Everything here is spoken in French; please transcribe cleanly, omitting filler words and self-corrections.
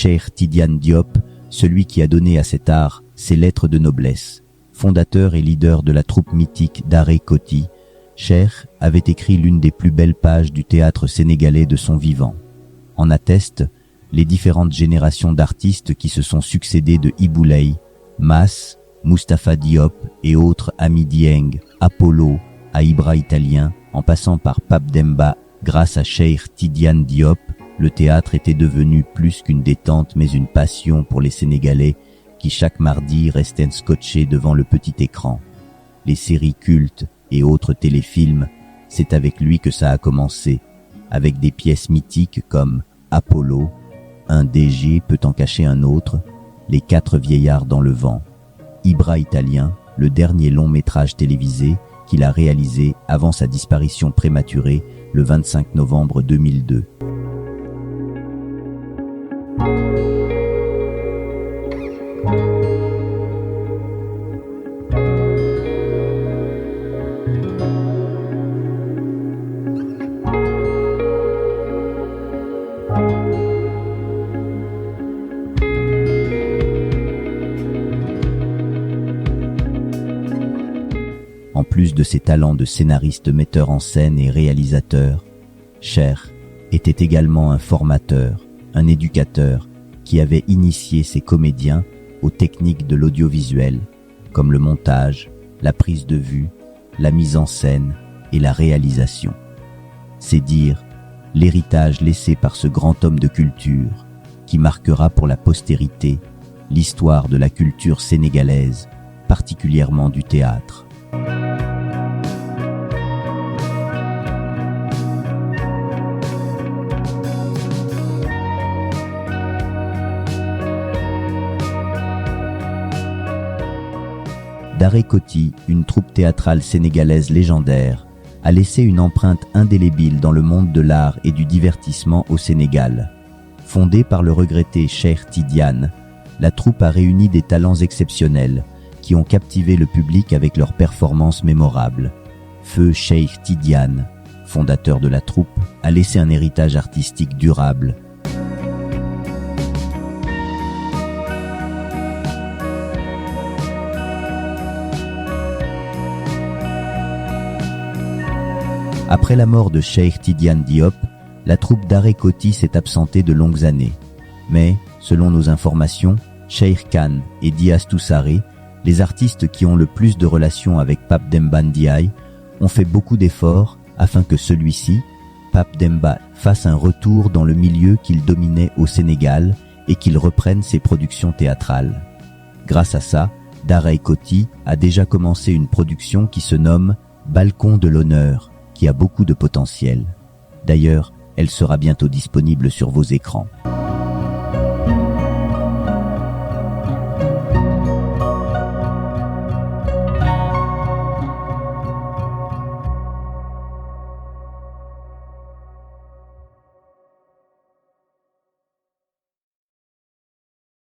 Cheikh Tidiane Diop, celui qui a donné à cet art ses lettres de noblesse. Fondateur et leader de la troupe mythique Daaray Koti, Cheikh avait écrit l'une des plus belles pages du théâtre sénégalais de son vivant. En attestent les différentes générations d'artistes qui se sont succédés de Ibou Laye, Mass, Mustapha Diop et autres Ami Dieng, Apollo, à Ibra Italien, en passant par Pape Demba. Grâce à Cheikh Tidiane Diop, le théâtre était devenu plus qu'une détente mais une passion pour les Sénégalais qui chaque mardi restaient scotchés devant le petit écran. Les séries cultes et autres téléfilms, c'est avec lui que ça a commencé, avec des pièces mythiques comme Apollo, Un DG peut en cacher un autre, Les 4 vieillards dans le vent, Ibra Italien, le dernier long métrage télévisé qu'il a réalisé avant sa disparition prématurée le 25 novembre 2002. En plus de ses talents de scénariste, metteur en scène et réalisateur, Cheikh était également un formateur, un éducateur qui avait initié ses comédiens aux techniques de l'audiovisuel, comme le montage, la prise de vue, la mise en scène et la réalisation. C'est dire l'héritage laissé par ce grand homme de culture qui marquera pour la postérité l'histoire de la culture sénégalaise, particulièrement du théâtre. Daaray Koti, une troupe théâtrale sénégalaise légendaire, a laissé une empreinte indélébile dans le monde de l'art et du divertissement au Sénégal. Fondée par le regretté Cheikh Tidiane, la troupe a réuni des talents exceptionnels qui ont captivé le public avec leurs performances mémorables. Feu Cheikh Tidiane, fondateur de la troupe, a laissé un héritage artistique durable. Après la mort de Cheikh Tidiane Diop, la troupe Daaray Koti s'est absentée de longues années. Mais, selon nos informations, Cheikh Khan et Dias Toussaré, les artistes qui ont le plus de relations avec Pape Demba Ndiaye, ont fait beaucoup d'efforts afin que celui-ci, Pape Demba, fasse un retour dans le milieu qu'il dominait au Sénégal et qu'il reprenne ses productions théâtrales. Grâce à ça, Daaray Koti a déjà commencé une production qui se nomme Balcon de l'honneur, qui a beaucoup de potentiel. D'ailleurs, elle sera bientôt disponible sur vos écrans.